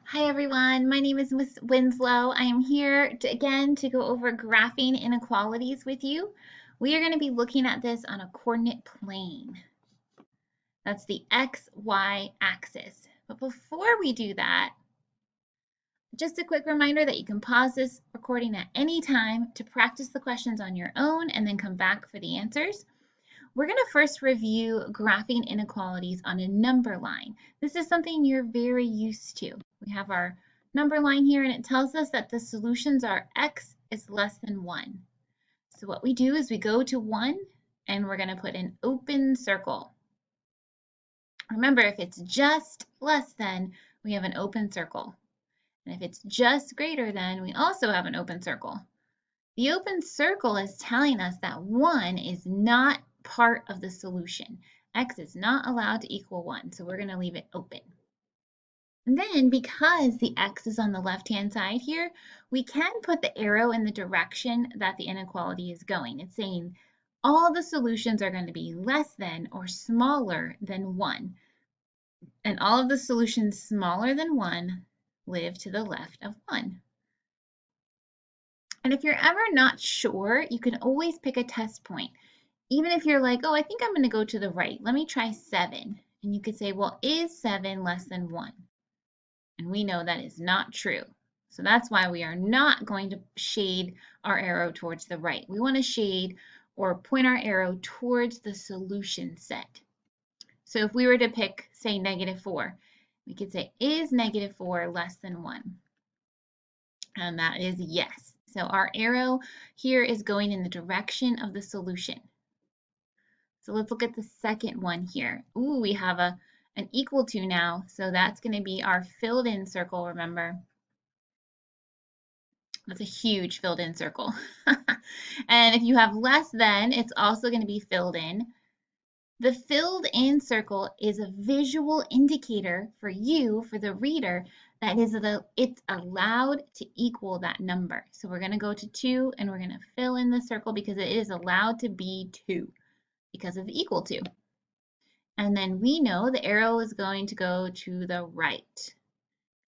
Hi everyone, my name is Miss Winslow. I am here again to go over graphing inequalities with you. We are going to be looking at this on a coordinate plane. That's the XY axis. But before we do that, just a quick reminder that you can pause this recording at any time to practice the questions on your own and then come back for the answers. We're going to first review graphing inequalities on a number line. This is something you're very used to. We have our number line here and it tells us that the solutions are x is less than 1. So what we do is we go to 1 and we're going to put an open circle. Remember, if it's just less than, we have an open circle. And if it's just greater than, we also have an open circle. The open circle is telling us that 1 is not part of the solution. X is not allowed to equal 1, so we're going to leave it open. And then because the X is on the left-hand side here, we can put the arrow in the direction that the inequality is going. It's saying all the solutions are going to be less than or smaller than 1. And all of the solutions smaller than 1 live to the left of 1. And if you're ever not sure, you can always pick a test point. Even if you're like, oh, I think I'm going to go to the right. Let me try 7. And you could say, well, is 7 less than 1? And we know that is not true. So that's why we are not going to shade our arrow towards the right. We want to shade or point our arrow towards the solution set. So if we were to pick, say, -4, we could say, is -4 less than 1? And that is yes. So our arrow here is going in the direction of the solution. So let's look at the second one here. Ooh, we have an equal to now. So that's going to be our filled in circle, remember. That's a huge filled in circle. And if you have less than, it's also going to be filled in. The filled in circle is a visual indicator for you, for the reader, that it's allowed to equal that number. So we're going to go to 2 and we're going to fill in the circle because it is allowed to be 2 because of the equal to. And then we know the arrow is going to go to the right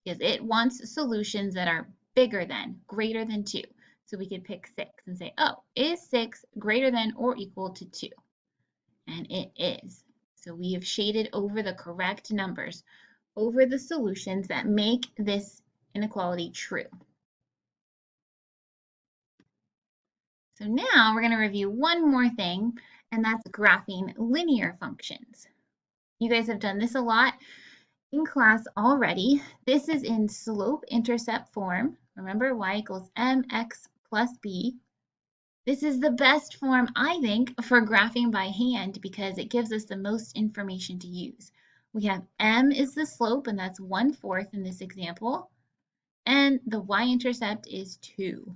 because it wants solutions that are bigger than, greater than 2. So we could pick 6 and say, oh, is 6 greater than or equal to 2? And it is. So we have shaded over the correct numbers, over the solutions that make this inequality true. So now we're going to review one more thing, and that's graphing linear functions. You guys have done this a lot in class already. This is in slope-intercept form. Remember, y equals mx plus b. This is the best form, I think, for graphing by hand because it gives us the most information to use. We have m is the slope, and that's 1/4 in this example, and the y-intercept is 2.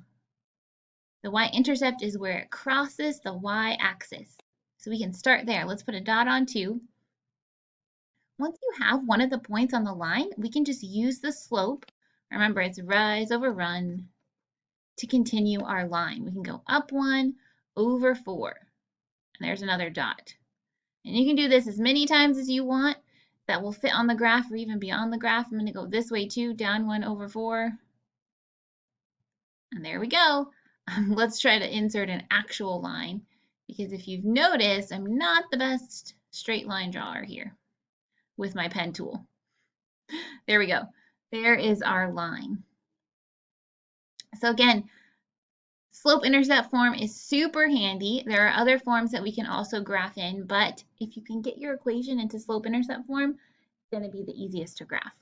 The y-intercept is where it crosses the y-axis. So we can start there. Let's put a dot on 2. Once you have one of the points on the line, we can just use the slope. Remember, it's rise over run to continue our line. We can go up 1 over 4. And there's another dot. And you can do this as many times as you want. That will fit on the graph or even beyond the graph. I'm going to go this way too, down 1 over 4. And there we go. Let's try to insert an actual line because if you've noticed, I'm not the best straight line drawer here with my pen tool. There we go. There is our line. So again, slope-intercept form is super handy. There are other forms that we can also graph in, but if you can get your equation into slope-intercept form, it's going to be the easiest to graph.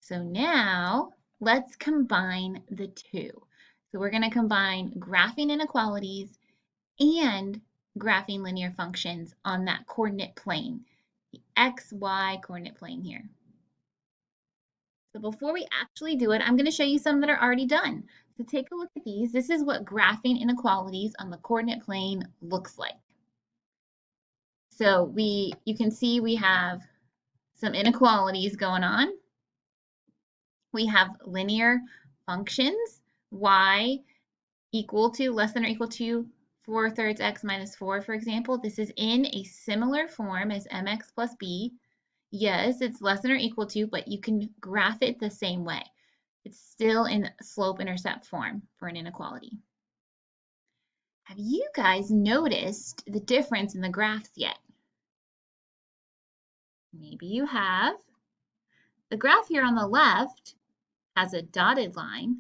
So now let's combine the two. So we're going to combine graphing inequalities and graphing linear functions on that coordinate plane, the XY coordinate plane here. So before we actually do it, I'm going to show you some that are already done. So take a look at these. This is what graphing inequalities on the coordinate plane looks like. So you can see we have some inequalities going on. We have linear functions, y equal to, less than or equal to 4/3 x minus 4, for example. This is in a similar form as mx plus b. Yes, it's less than or equal to, but you can graph it the same way. It's still in slope-intercept form for an inequality. Have you guys noticed the difference in the graphs yet? Maybe you have. The graph here on the left has a dotted line,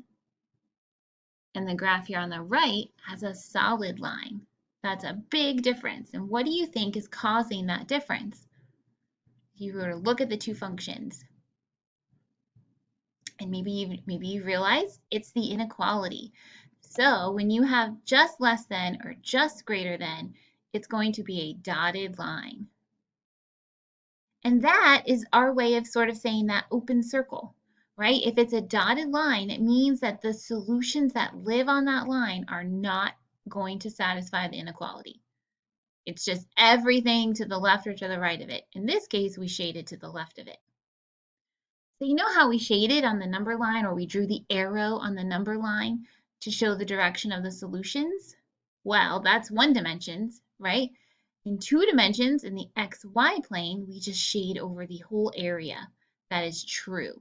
and the graph here on the right has a solid line. That's a big difference. And what do you think is causing that difference? If you were to look at the two functions, and maybe you realize it's the inequality. So when you have just less than or just greater than, it's going to be a dotted line. And that is our way of sort of saying that open circle, right? If it's a dotted line, it means that the solutions that live on that line are not going to satisfy the inequality. It's just everything to the left or to the right of it. In this case, we shaded to the left of it. So you know how we shaded on the number line, or we drew the arrow on the number line to show the direction of the solutions? Well, that's one dimension, right? In two dimensions, in the xy plane, we just shade over the whole area. That is true.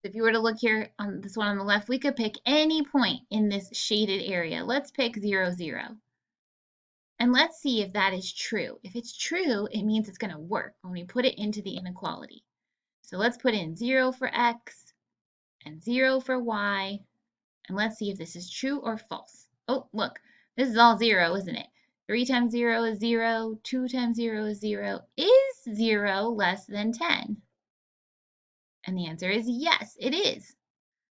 If you were to look here on this one on the left, we could pick any point in this shaded area. Let's pick 0, 0. And let's see if that is true. If it's true, it means it's going to work when we put it into the inequality. So let's put in 0 for x and 0 for y, and let's see if this is true or false. Oh, look, this is all 0, isn't it? 3 times 0 is 0, 2 times 0 is 0. Is 0 less than 10? And the answer is yes, it is.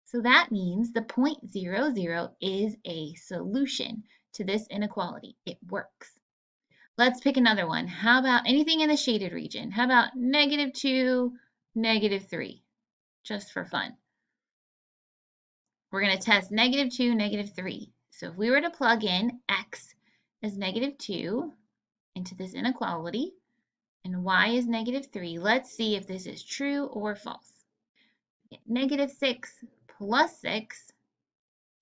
So that means the point 0, 0 is a solution to this inequality. It works. Let's pick another one. How about anything in the shaded region? How about -2, -3, just for fun? We're going to test -2, -3. So if we were to plug in x as -2 into this inequality and y is -3, let's see if this is true or false. -6 plus 6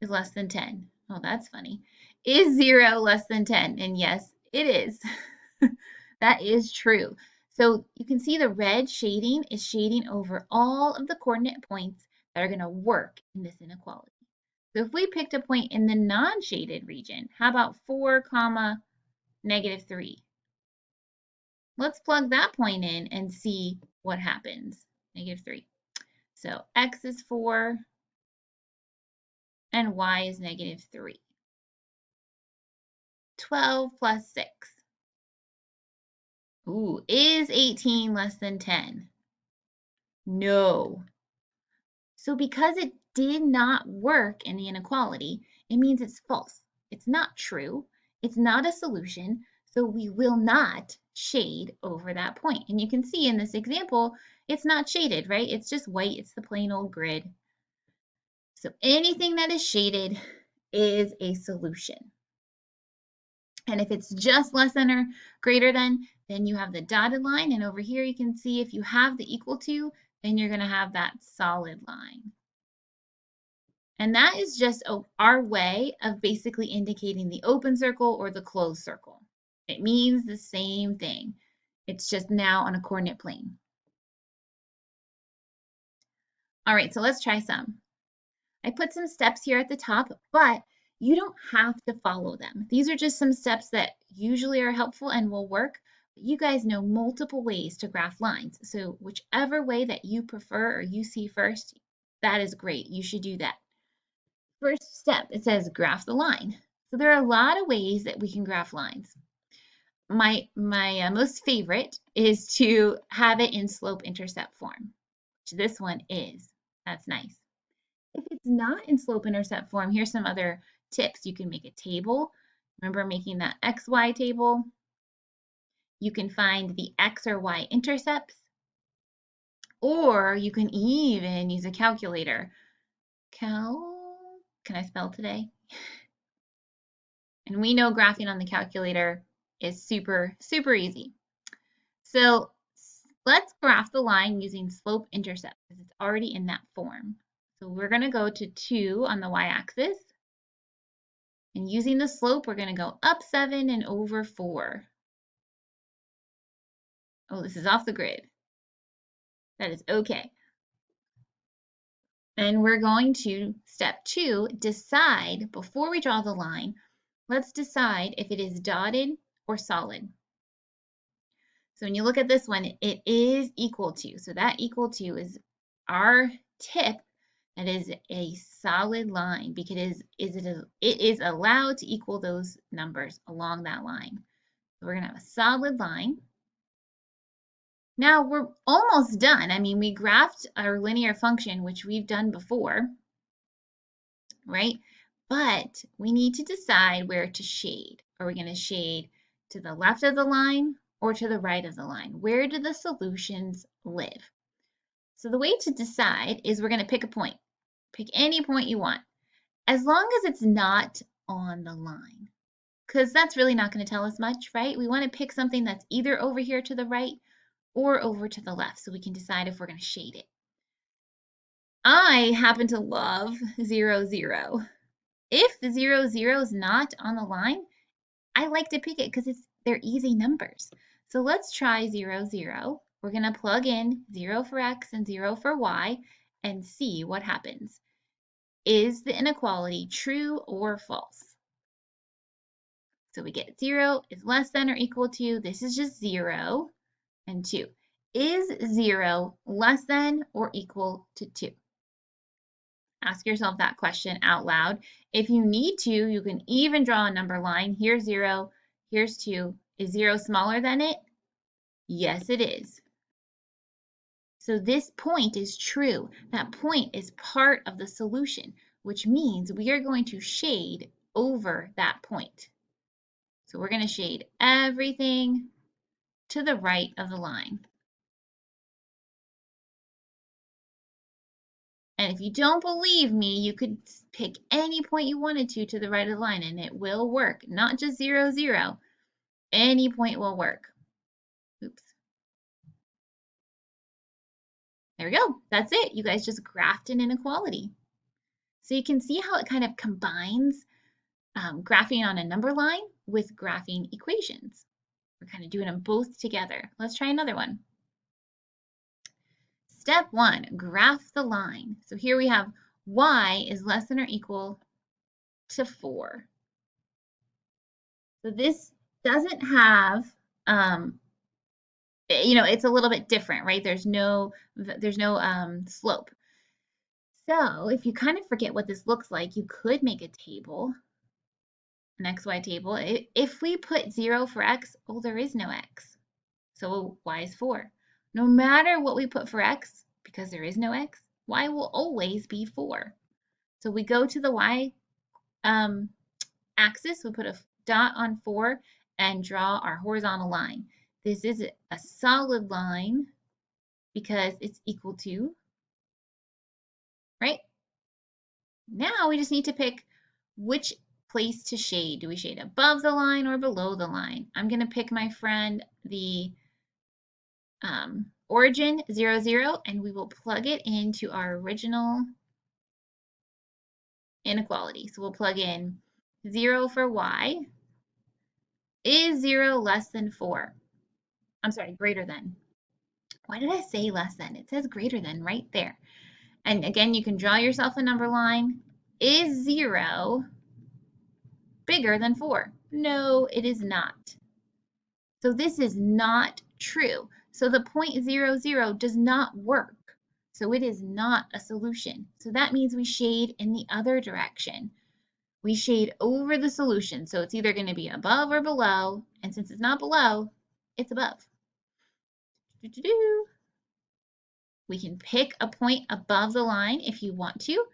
is less than 10. Oh, that's funny. Is 0 less than 10? And yes, it is. That is true. So you can see the red shading is shading over all of the coordinate points that are going to work in this inequality. So if we picked a point in the non-shaded region, how about 4, -3? Let's plug that point in and see what happens. -3. So x is 4 and y is -3. 12 plus 6. Ooh, is 18 less than 10? No. So because it did not work in the inequality, it means it's false. It's not true. It's not a solution. So we will not shade over that point. And you can see in this example, it's not shaded, right? It's just white. It's the plain old grid. So anything that is shaded is a solution. And if it's just less than or greater than, then you have the dotted line. And over here, you can see if you have the equal to, then you're going to have that solid line. And that is just our way of basically indicating the open circle or the closed circle. It means the same thing. It's just now on a coordinate plane. All right, so let's try some. I put some steps here at the top, but you don't have to follow them. These are just some steps that usually are helpful and will work. You guys know multiple ways to graph lines. So whichever way that you prefer or you see first, that is great. You should do that. First step, it says graph the line. So there are a lot of ways that we can graph lines. My most favorite is to have it in slope-intercept form, which this one is. That's nice. If it's not in slope-intercept form, here's some other tips. You can make a table. Remember making that XY table? You can find the X or Y intercepts, or you can even use a calculator. Can I spell today? And we know graphing on the calculator is super, super easy. So let's graph the line using slope-intercept because it's already in that form. So we're going to go to 2 on the y-axis. And using the slope, we're going to go up 7 and over 4. Oh, this is off the grid. That is okay. And we're going to, step 2, decide, before we draw the line, let's decide if it is dotted or solid. So when you look at this one, it is equal to. So that equal to is our tip. That is a solid line because it is allowed to equal those numbers along that line. So we're going to have a solid line. Now we're almost done. I mean, we graphed our linear function, which we've done before, right? But we need to decide where to shade. Are we going to shade to the left of the line or to the right of the line? Where do the solutions live? So the way to decide is we're going to pick a point. Pick any point you want, as long as it's not on the line, because that's really not going to tell us much, right? We want to pick something that's either over here to the right or over to the left so we can decide if we're going to shade it. I happen to love 0, 0. If the 0, 0 is not on the line, I like to pick it because they're easy numbers. So let's try 0, 0. We're going to plug in 0 for x and 0 for y and see what happens. Is the inequality true or false? So we get 0 is less than or equal to, this is just 0 and 2. Is 0 less than or equal to 2? Ask yourself that question out loud. If you need to, you can even draw a number line. Here's 0, here's 2. Is 0 smaller than it? Yes, it is. So this point is true. That point is part of the solution, which means we are going to shade over that point. So we're going to shade everything to the right of the line. And if you don't believe me, you could pick any point you wanted to the right of the line and it will work. Not just 0, 0. Any point will work. Oops. There we go. That's it. You guys just graphed an inequality. So you can see how it kind of combines graphing on a number line with graphing equations. We're kind of doing them both together. Let's try another one. Step 1, graph the line. So here we have y is less than or equal to 4. So this doesn't have, it's a little bit different, right? There's no slope. So if you kind of forget what this looks like, you could make a table, an xy table. If we put 0 for x, oh, there is no x. So y is 4. No matter what we put for x, because there is no x, y will always be 4. So we go to the y axis, we put a dot on 4 and draw our horizontal line. This is a solid line because it's equal to, right? Now we just need to pick which place to shade. Do we shade above the line or below the line? I'm going to pick, my friend, the origin 0, 0, and we will plug it into our original inequality. So we'll plug in 0 for y. Is 0 less than 4? I'm sorry, greater than. Why did I say less than? It says greater than right there. And again, you can draw yourself a number line. Is 0 bigger than 4? No, it is not. So this is not true. So the point 0, 0 does not work. So it is not a solution. So that means we shade in the other direction. We shade over the solution. So it's either going to be above or below. And since it's not below, it's above. We can pick a point above the line if you want to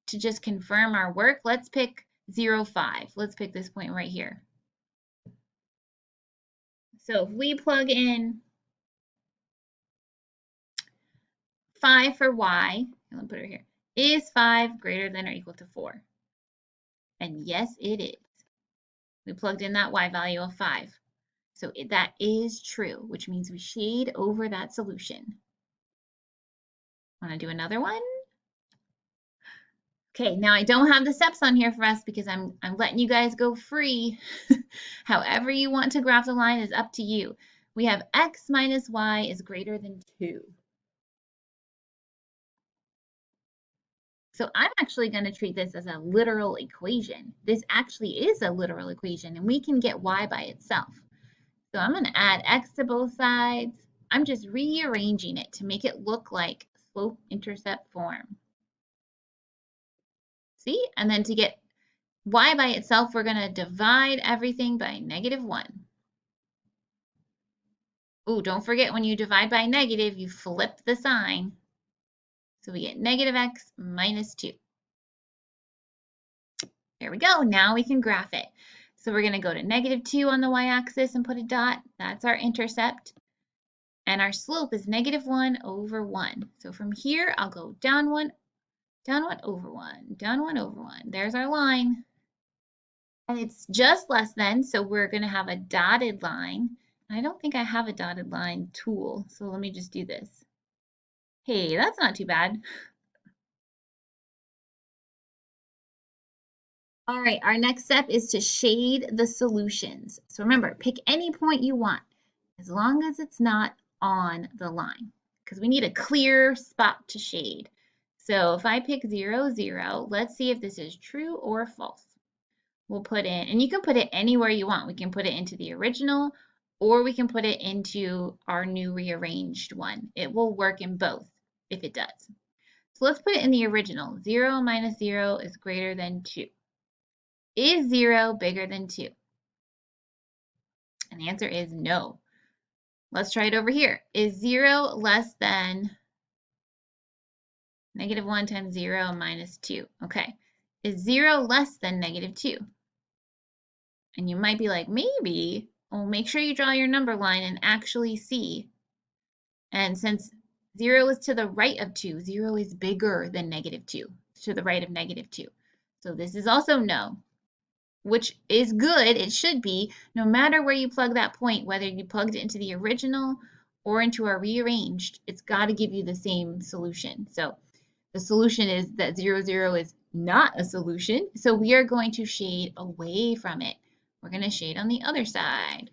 just confirm our work. Let's pick 0, 5. Let's pick this point right here. So if we plug in 5 for y, let me put it here, is 5 greater than or equal to 4? And yes, it is. We plugged in that y value of 5. So that is true, which means we shade over that solution. Want to do another one? Okay, now I don't have the steps on here for us because I'm letting you guys go free. However you want to graph the line is up to you. We have x minus y is greater than 2. So I'm actually going to treat this as a literal equation. This actually is a literal equation, and we can get y by itself. So I'm going to add x to both sides. I'm just rearranging it to make it look like slope-intercept form. See? And then to get y by itself, we're going to divide everything by -1. Ooh, don't forget when you divide by negative, you flip the sign. So we get -x minus 2. There we go. Now we can graph it. So we're going to go to -2 on the y-axis and put a dot. That's our intercept. And our slope is -1 over 1. So from here, I'll go down 1 over 1, down 1 over 1. There's our line. And it's just less than, so we're going to have a dotted line. I don't think I have a dotted line tool, so let me just do this. Hey, that's not too bad. All right, our next step is to shade the solutions. So remember, pick any point you want, as long as it's not on the line, because we need a clear spot to shade. So if I pick 0, 0, let's see if this is true or false. We'll put in, and you can put it anywhere you want. We can put it into the original, or we can put it into our new rearranged one. It will work in both if it does. So let's put it in the original. 0 minus 0 is greater than 2. Is 0 bigger than 2? And the answer is no. Let's try it over here. Is 0 less than -1 times 0 minus 2? Okay. Is 0 less than -2? And you might be like, maybe. Well, make sure you draw your number line and actually see. And since 0 is to the right of 2, 0 is bigger than -2, to the right of -2. So this is also no, which is good. It should be, no matter where you plug that point, whether you plugged it into the original or into our rearranged, it's got to give you the same solution. So the solution is that 0, 0 is not a solution. So we are going to shade away from it. We're going to shade on the other side.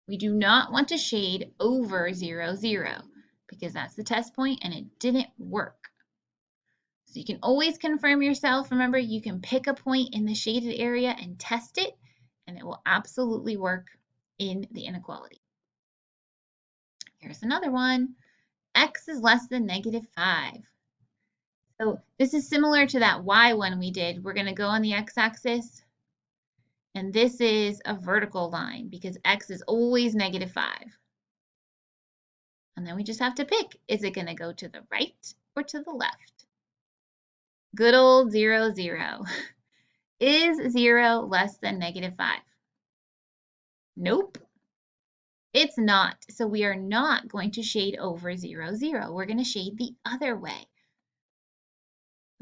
We do not want to shade over 0, 0 because that's the test point and it didn't work. So you can always confirm yourself. Remember, you can pick a point in the shaded area and test it, and it will absolutely work in the inequality. Here's another one. X is less than -5. So this is similar to that y one we did. We're going to go on the x-axis, and this is a vertical line because x is always -5. And then we just have to pick. Is it going to go to the right or to the left? Good old 0, 0. Is 0 less than -5? Nope, it's not. So we are not going to shade over 0, 0. We're going to shade the other way.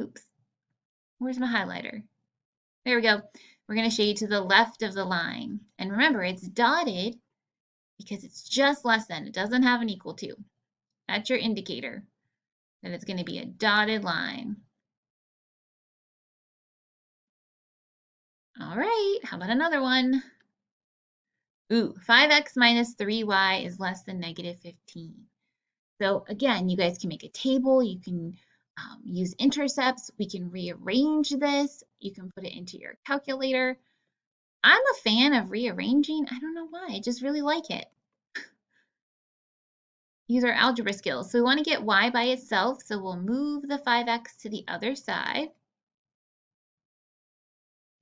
Oops, where's my highlighter? There we go. We're going to shade to the left of the line. And remember, it's dotted because it's just less than. It doesn't have an equal to. That's your indicator that it's going to be a dotted line. All right, how about another one? Ooh, 5x minus 3y is less than -15. So again, you guys can make a table. You can use intercepts. We can rearrange this. You can put it into your calculator. I'm a fan of rearranging. I don't know why. I just really like it. Use our algebra skills. So we want to get y by itself. So we'll move the 5x to the other side.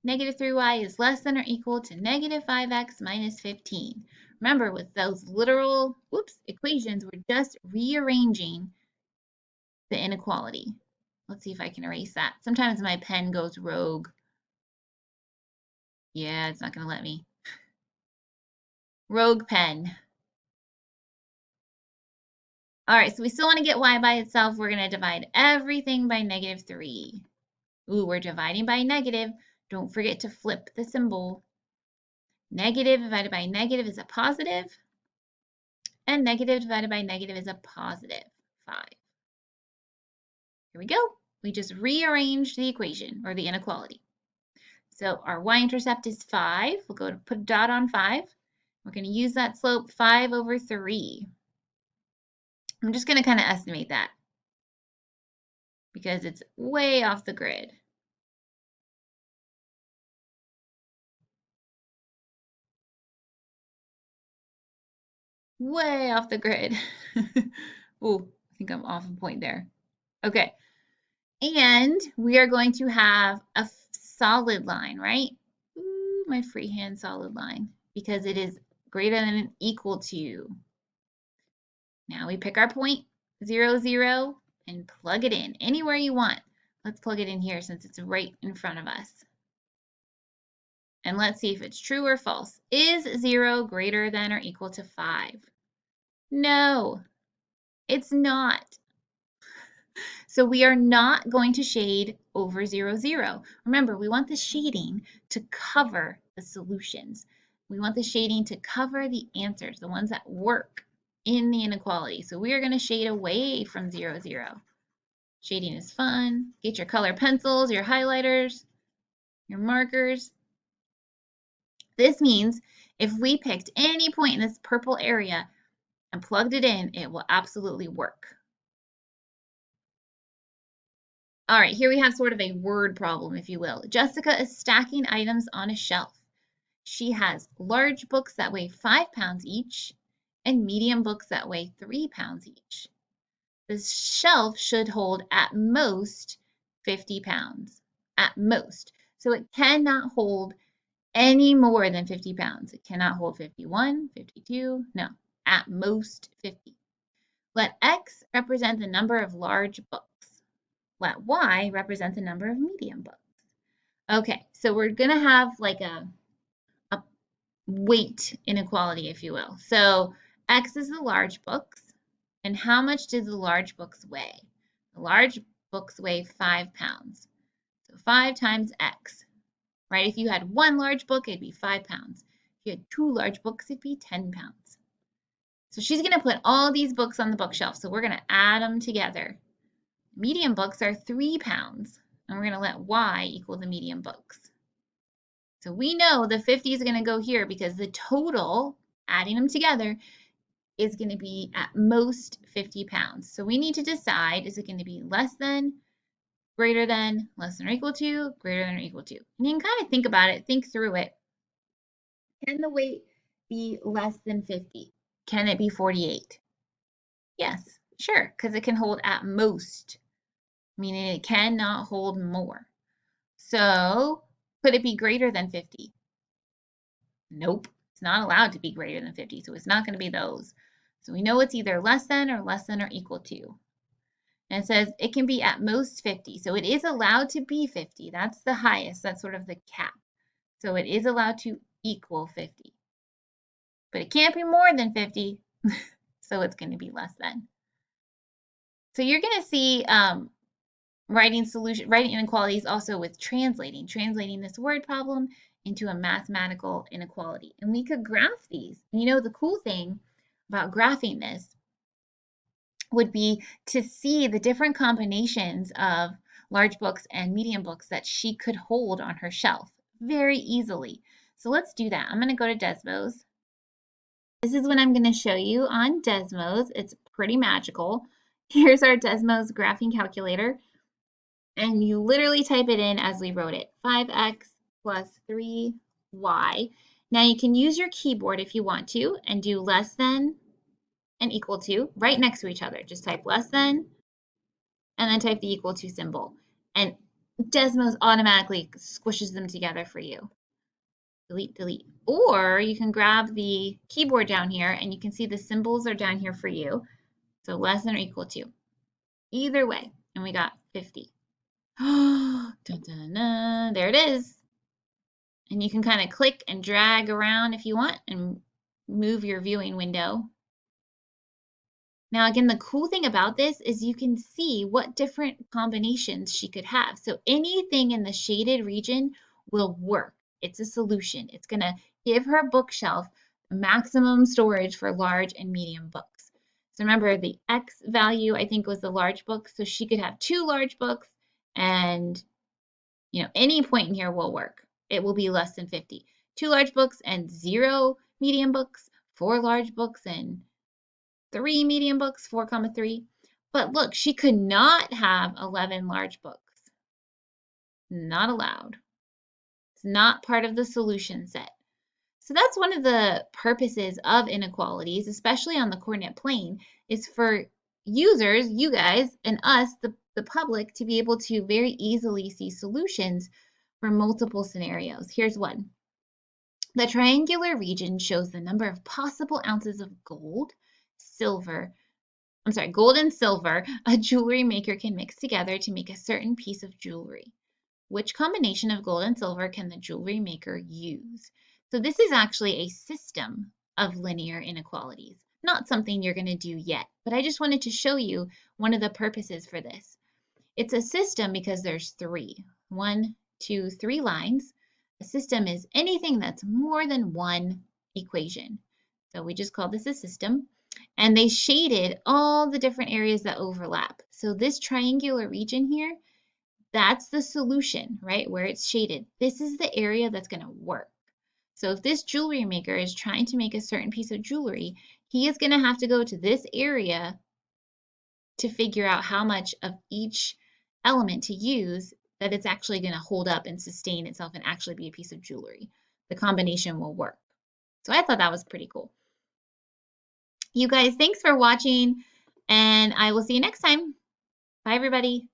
-3y is less than or equal to -5x minus 15. Remember, with those literal equations, we're just rearranging the inequality. Let's see if I can erase that. Sometimes my pen goes rogue. Yeah, it's not going to let me. Rogue pen. All right, so we still want to get y by itself. We're going to divide everything by -3. Ooh, we're dividing by negative. Don't forget to flip the symbol. Negative divided by negative is a positive, and negative divided by negative is a positive 5. Here we go. We just rearranged the equation, or the inequality. So our y-intercept is 5. We'll go to put a dot on 5. We're going to use that slope 5 over 3. I'm just going to kind of estimate that because it's way off the grid. Way off the grid. Oh, I think I'm off a point there. Okay. And we are going to have a solid line, right? Ooh, my freehand solid line, because it is greater than and equal to. Now we pick our point, 0, 0, and plug it in anywhere you want. Let's plug it in here since it's right in front of us. And let's see if it's true or false. Is 0 greater than or equal to 5? No, it's not. So we are not going to shade over 0, 0. Remember, we want the shading to cover the solutions. We want the shading to cover the answers, the ones that work in the inequality. So we are going to shade away from 0, 0. Shading is fun. Get your color pencils, your highlighters, your markers. This means if we picked any point in this purple area and plugged it in, it will absolutely work. All right, here we have sort of a word problem, if you will. Jessica is stacking items on a shelf. She has large books that weigh 5 pounds each and medium books that weigh 3 pounds each. The shelf should hold at most 50 pounds, at most. So it cannot hold any more than 50 pounds. It cannot hold 51, 52, no, at most 50. Let X represent the number of large books. Let Y represent the number of medium books. Okay, so we're going to have like a weight inequality, if you will. So X is the large books. And how much do the large books weigh? The large books weigh 5 pounds. So 5 times X, right? If you had one large book, it'd be 5 pounds. If you had 2 large books, it'd be 10 pounds. So she's going to put all these books on the bookshelf. So we're going to add them together. Medium books are 3 pounds, and we're going to let Y equal the medium books. So we know the 50 is going to go here because the total, adding them together, is going to be at most 50 pounds. So we need to decide, is it going to be less than, greater than, less than or equal to, greater than or equal to. And you can kind of think about it, think through it. Can the weight be less than 50? Can it be 48? Yes, sure, because it can hold at most, meaning it cannot hold more. So could it be greater than 50? Nope, it's not allowed to be greater than 50, so it's not going to be those. So we know it's either less than or equal to. And it says it can be at most 50. So it is allowed to be 50. That's the highest. That's sort of the cap. So it is allowed to equal 50. But it can't be more than 50. So it's going to be less than. So you're going to see writing inequalities also with translating this word problem into a mathematical inequality. And we could graph these. And you know, the cool thing about graphing this would be to see the different combinations of large books and medium books that she could hold on her shelf very easily. So let's do that. I'm going to go to Desmos. This is what I'm going to show you on Desmos. It's pretty magical. Here's our Desmos graphing calculator. And you literally type it in as we wrote it, 5x plus 3y. Now you can use your keyboard if you want to and do less than and equal to right next to each other. Just type less than and then type the equal to symbol. And Desmos automatically squishes them together for you. Delete, delete. Or you can grab the keyboard down here and you can see the symbols are down here for you. So less than or equal to. Either way. And we got 50. Dun, dun, dun. There it is. And you can kind of click and drag around if you want and move your viewing window. Now, again, the cool thing about this is you can see what different combinations she could have. So anything in the shaded region will work. It's a solution. It's going to give her bookshelf maximum storage for large and medium books. So remember, the X value, I think, was the large book. So she could have 2 large books and, you know, any point in here will work. It will be less than 50. 2 large books and 0 medium books, 4 large books, and 3 medium books, 4 comma 3. But look, she could not have 11 large books. Not allowed. It's not part of the solution set. So that's one of the purposes of inequalities, especially on the coordinate plane, is for users, you guys, and us, the public, to be able to very easily see solutions for multiple scenarios. Here's one. The triangular region shows the number of possible ounces of gold and silver a jewelry maker can mix together to make a certain piece of jewelry. Which combination of gold and silver can the jewelry maker use? So this is actually a system of linear inequalities, not something you're going to do yet, but I just wanted to show you one of the purposes for this. It's a system because there's 3. 1, 2, 3 lines. A system is anything that's more than one equation. So we just call this a system. And they shaded all the different areas that overlap. So this triangular region here, that's the solution, right? Where it's shaded. This is the area that's going to work. So if this jewelry maker is trying to make a certain piece of jewelry, he is going to have to go to this area to figure out how much of each element to use that it's actually going to hold up and sustain itself and actually be a piece of jewelry. The combination will work. So I thought that was pretty cool. You guys, thanks for watching, and I will see you next time. Bye, everybody.